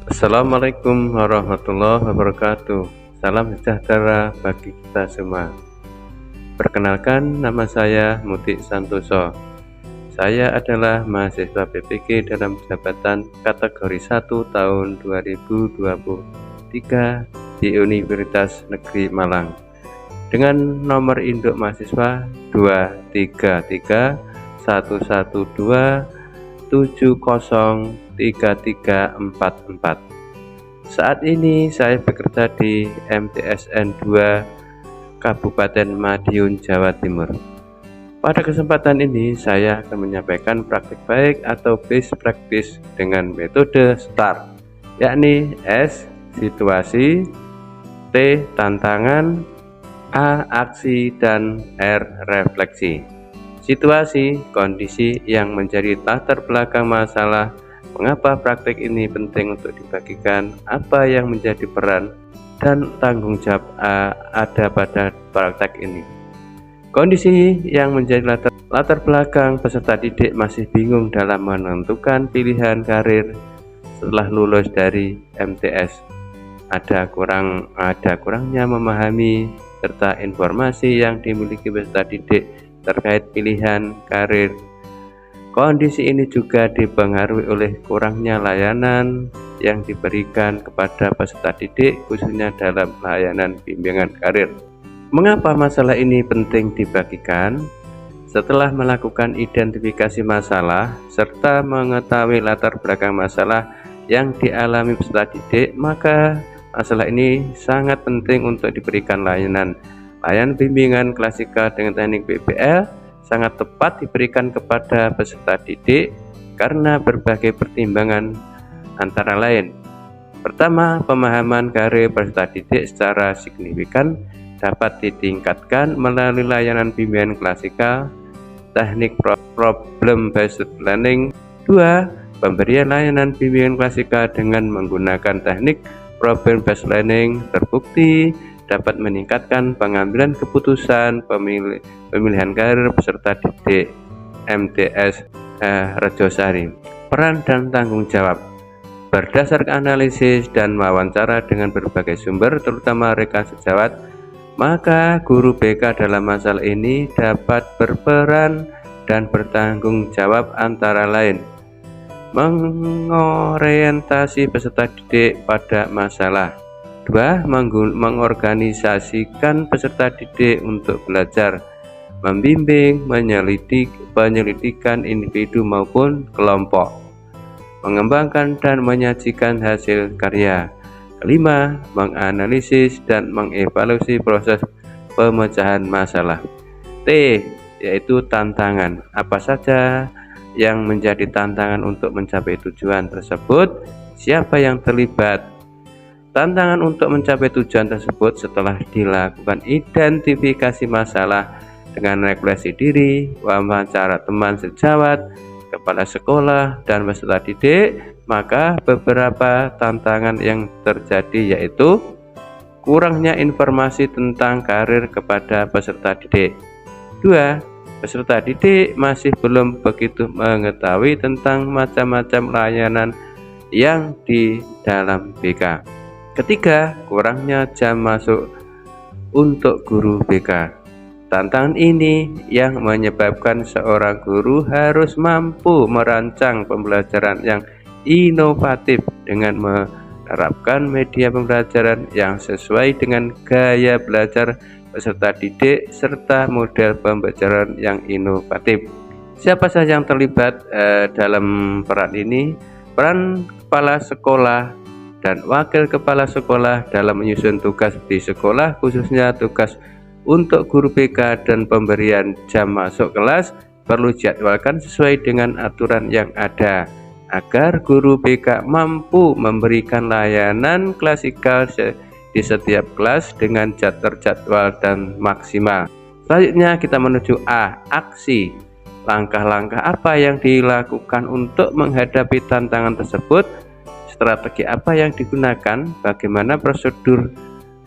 Assalamualaikum warahmatullahi wabarakatuh. Salam sejahtera bagi kita semua. Perkenalkan, nama saya Muti Santoso. Saya adalah mahasiswa PPG dalam jabatan kategori 1 tahun 2023 di Universitas Negeri Malang dengan nomor induk mahasiswa 23311703344. Saat ini saya bekerja di MTSN 2 Kabupaten Madiun, Jawa Timur. Pada kesempatan ini saya akan menyampaikan praktik baik atau best practice dengan metode STAR, yakni S. Situasi, T. Tantangan, A. Aksi, dan R. Refleksi. Situasi, kondisi yang menjadi latar belakang masalah. Mengapa praktik ini penting untuk dibagikan, apa yang menjadi peran dan tanggung jawab ada pada praktek ini. Kondisi yang menjadi latar belakang peserta didik masih bingung dalam menentukan pilihan karir setelah lulus dari MTS. Ada kurangnya memahami serta informasi yang dimiliki peserta didik terkait pilihan karir. Kondisi ini juga dipengaruhi oleh kurangnya layanan yang diberikan kepada peserta didik, khususnya dalam layanan bimbingan karir. Mengapa masalah ini penting dibagikan? Setelah melakukan identifikasi masalah serta mengetahui latar belakang masalah yang dialami peserta didik, maka masalah ini sangat penting untuk diberikan layanan. Layanan bimbingan klasikal dengan teknik PBL sangat tepat diberikan kepada peserta didik karena berbagai pertimbangan, antara lain: pertama, pemahaman karir peserta didik secara signifikan dapat ditingkatkan melalui layanan bimbingan klasikal, teknik problem based learning. 2. Pemberian layanan bimbingan klasikal dengan menggunakan teknik problem based learning terbukti dapat meningkatkan pengambilan keputusan pemilihan karir peserta didik MTS Rejosari. Peran dan tanggung jawab. Berdasarkan analisis dan wawancara dengan berbagai sumber, terutama rekan sejawat, maka guru BK dalam masalah ini dapat berperan dan bertanggung jawab antara lain: mengorientasi peserta didik pada masalah. 2. Mengorganisasikan peserta didik untuk belajar, membimbing, penyelidikan individu maupun kelompok, mengembangkan dan menyajikan hasil karya. 5. Menganalisis dan mengevaluasi proses pemecahan masalah. T. Yaitu tantangan. Apa saja yang menjadi tantangan untuk mencapai tujuan tersebut? Siapa yang terlibat? Tantangan untuk mencapai tujuan tersebut setelah dilakukan identifikasi masalah dengan refleksi diri, wawancara teman sejawat, kepala sekolah, dan peserta didik, maka beberapa tantangan yang terjadi yaitu kurangnya informasi tentang karir kepada peserta didik. 2. Peserta didik masih belum begitu mengetahui tentang macam-macam layanan yang di dalam BK. Ketiga, kurangnya jam masuk untuk guru BK. Tantangan ini yang menyebabkan seorang guru harus mampu merancang pembelajaran yang inovatif dengan menerapkan media pembelajaran yang sesuai dengan gaya belajar peserta didik serta model pembelajaran yang inovatif. Siapa saja yang terlibat dalam peran ini? Peran kepala sekolah dan wakil kepala sekolah dalam menyusun tugas di sekolah, khususnya tugas untuk guru BK dan pemberian jam masuk kelas perlu dijadwalkan sesuai dengan aturan yang ada, agar guru BK mampu memberikan layanan klasikal di setiap kelas dengan terjadwal dan maksimal. Selanjutnya kita menuju A. Aksi. Langkah-langkah apa yang dilakukan untuk menghadapi tantangan tersebut? Strategi apa yang digunakan? Bagaimana prosedur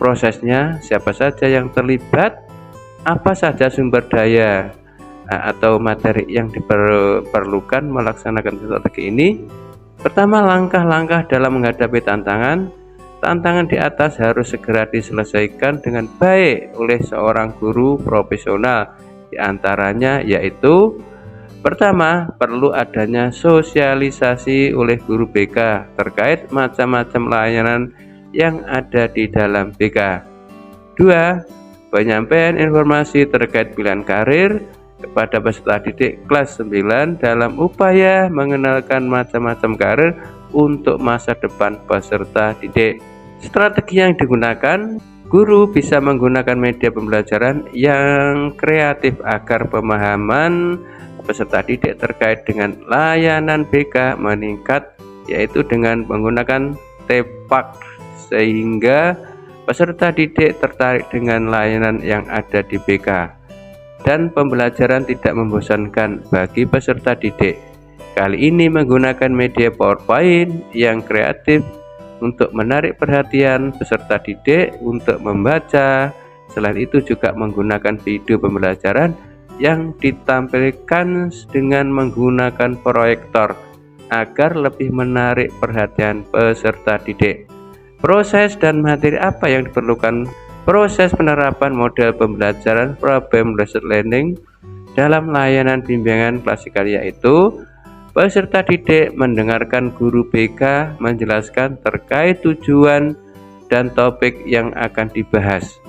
prosesnya? Siapa saja yang terlibat? Apa saja sumber daya atau materi yang diperlukan melaksanakan strategi ini? Pertama, langkah-langkah dalam menghadapi tantangan. Tantangan di atas harus segera diselesaikan dengan baik oleh seorang guru profesional. Di antaranya yaitu pertama, perlu adanya sosialisasi oleh guru BK terkait macam-macam layanan yang ada di dalam BK. 2. Penyampaian informasi terkait pilihan karir kepada peserta didik kelas 9 dalam upaya mengenalkan macam-macam karir untuk masa depan peserta didik. Strategi yang digunakan, guru bisa menggunakan media pembelajaran yang kreatif agar pemahaman peserta didik terkait dengan layanan BK meningkat, yaitu dengan menggunakan tepak, sehingga peserta didik tertarik dengan layanan yang ada di BK dan pembelajaran tidak membosankan bagi peserta didik. Kali ini menggunakan media PowerPoint yang kreatif untuk menarik perhatian peserta didik untuk membaca. Selain itu juga menggunakan video pembelajaran yang ditampilkan dengan menggunakan proyektor agar lebih menarik perhatian peserta didik. Proses dan materi apa yang diperlukan? Proses penerapan model pembelajaran problem-based learning dalam layanan bimbingan klasikal, yaitu peserta didik mendengarkan guru BK menjelaskan terkait tujuan dan topik yang akan dibahas.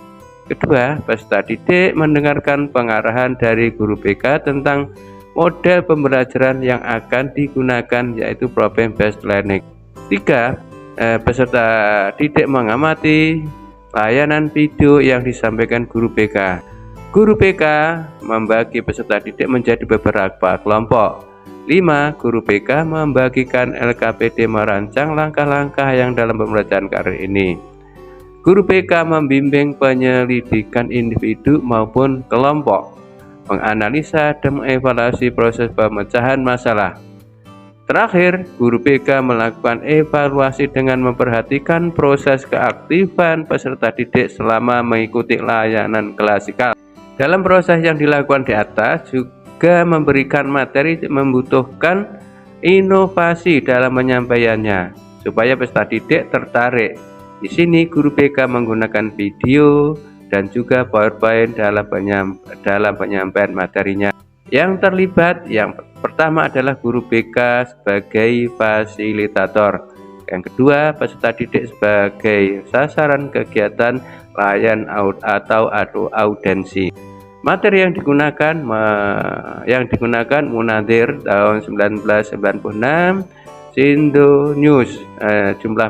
Kedua, peserta didik mendengarkan pengarahan dari guru BK tentang model pembelajaran yang akan digunakan, yaitu problem-based learning. 3. Peserta didik mengamati layanan video yang disampaikan guru BK. Guru BK membagi peserta didik menjadi beberapa kelompok. 5. Guru BK membagikan LKPD merancang langkah-langkah yang dalam pembelajaran karir ini. Guru BK membimbing penyelidikan individu maupun kelompok, menganalisa dan mengevaluasi proses pemecahan masalah. Terakhir, guru BK melakukan evaluasi dengan memperhatikan proses keaktifan peserta didik selama mengikuti layanan klasikal. Dalam proses yang dilakukan di atas juga memberikan materi membutuhkan inovasi dalam penyampaiannya supaya peserta didik tertarik. Di sini guru BK menggunakan video dan juga PowerPoint dalam penyampaian materinya. Yang terlibat yang pertama adalah guru BK sebagai fasilitator. Yang kedua, peserta didik sebagai sasaran kegiatan layan atau audensi. Materi yang digunakan Munadhir tahun 1996, Sindo News, jumlah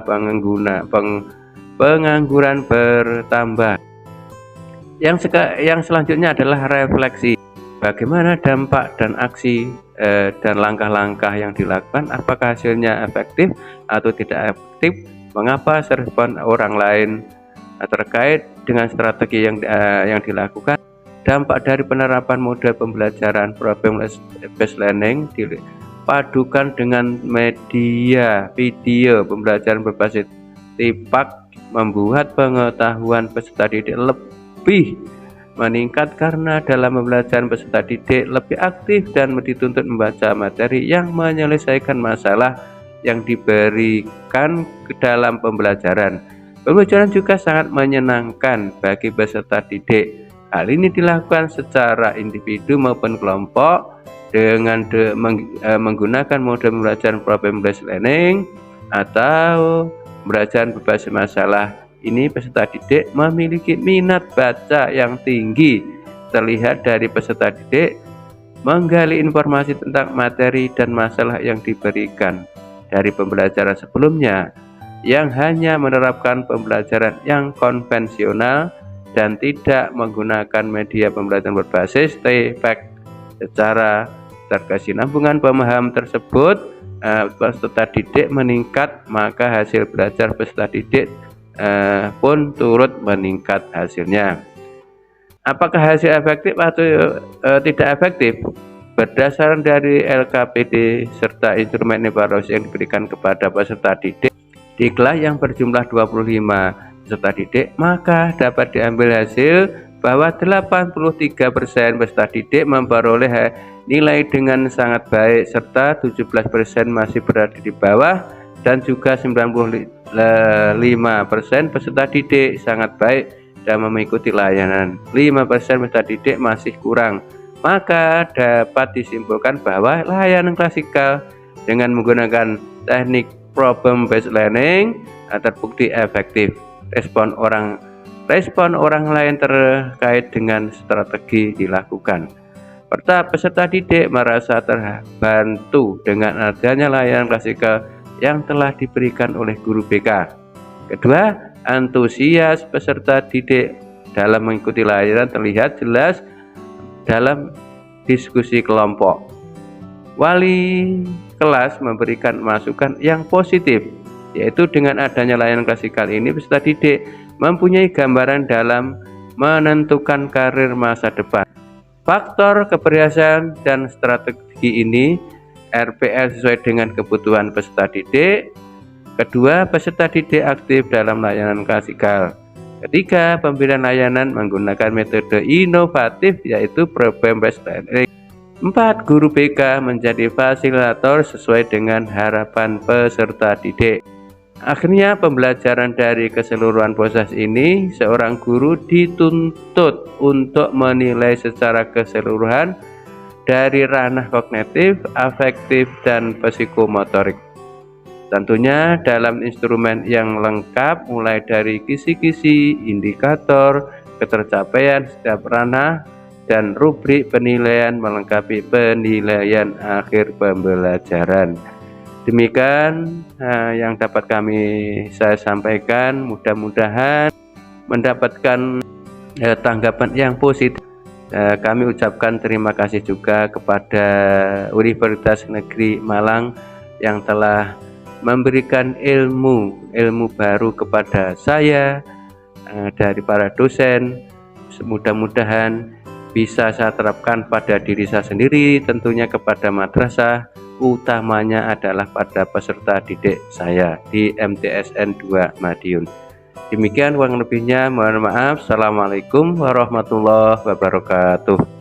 pengangguran bertambah. Yang selanjutnya adalah refleksi. Bagaimana dampak dan aksi dan langkah-langkah yang dilakukan, apakah hasilnya efektif atau tidak efektif, mengapa respon orang lain terkait dengan strategi yang dilakukan. Dampak dari penerapan model pembelajaran problem-based learning dipadukan dengan media video pembelajaran berbasis tipak membuat pengetahuan peserta didik lebih meningkat karena dalam pembelajaran peserta didik lebih aktif dan dituntut membaca materi yang menyelesaikan masalah yang diberikan ke dalam pembelajaran. Pembelajaran juga sangat menyenangkan bagi peserta didik. Hal ini dilakukan secara individu maupun kelompok dengan menggunakan model pembelajaran problem-based learning atau pembelajaran berbasis masalah. Ini peserta didik memiliki minat baca yang tinggi. Terlihat dari peserta didik menggali informasi tentang materi dan masalah yang diberikan dari pembelajaran sebelumnya yang hanya menerapkan pembelajaran yang konvensional dan tidak menggunakan media pembelajaran berbasis TPEC. Secara terkesinambungan pemahaman tersebut, peserta didik meningkat, maka hasil belajar peserta didik pun turut meningkat hasilnya. Apakah hasil efektif atau tidak efektif? Berdasarkan dari LKPD serta instrumen evaluasi yang diberikan kepada peserta didik di kelas yang berjumlah 25 peserta didik, maka dapat diambil hasil bahwa 83% peserta didik memperoleh nilai dengan sangat baik serta 17% masih berada di bawah, dan juga 95% peserta didik sangat baik dan mengikuti layanan. 5% peserta didik masih kurang. Maka dapat disimpulkan bahwa layanan klasikal dengan menggunakan teknik problem based learning terbukti efektif. Respon orang lain terkait dengan strategi dilakukan. Peserta didik merasa terbantu dengan adanya layanan klasikal yang telah diberikan oleh guru BK. Kedua, antusias peserta didik dalam mengikuti layanan terlihat jelas dalam diskusi kelompok. Wali kelas memberikan masukan yang positif, yaitu dengan adanya layanan klasikal ini peserta didik mempunyai gambaran dalam menentukan karir masa depan. Faktor keberhasilan dan strategi ini RPL sesuai dengan kebutuhan peserta didik. Kedua, peserta didik aktif dalam layanan klasikal. Ketiga, pemberian layanan menggunakan metode inovatif yaitu problem based learning. 4. Guru BK menjadi fasilitator sesuai dengan harapan peserta didik. Akhirnya pembelajaran dari keseluruhan proses ini, seorang guru dituntut untuk menilai secara keseluruhan dari ranah kognitif, afektif, dan psikomotorik. Tentunya dalam instrumen yang lengkap mulai dari kisi-kisi, indikator, ketercapaian setiap ranah, dan rubrik penilaian melengkapi penilaian akhir pembelajaran. Demikian yang dapat saya sampaikan, mudah-mudahan mendapatkan tanggapan yang positif. Kami ucapkan terima kasih juga kepada Universitas Negeri Malang yang telah memberikan ilmu baru kepada saya dari para dosen. Mudah-mudahan bisa saya terapkan pada diri saya sendiri, tentunya kepada madrasah, utamanya adalah pada peserta didik saya di MTSN 2 Madiun. Demikian kurang lebihnya, mohon maaf. Assalamualaikum warahmatullahi wabarakatuh.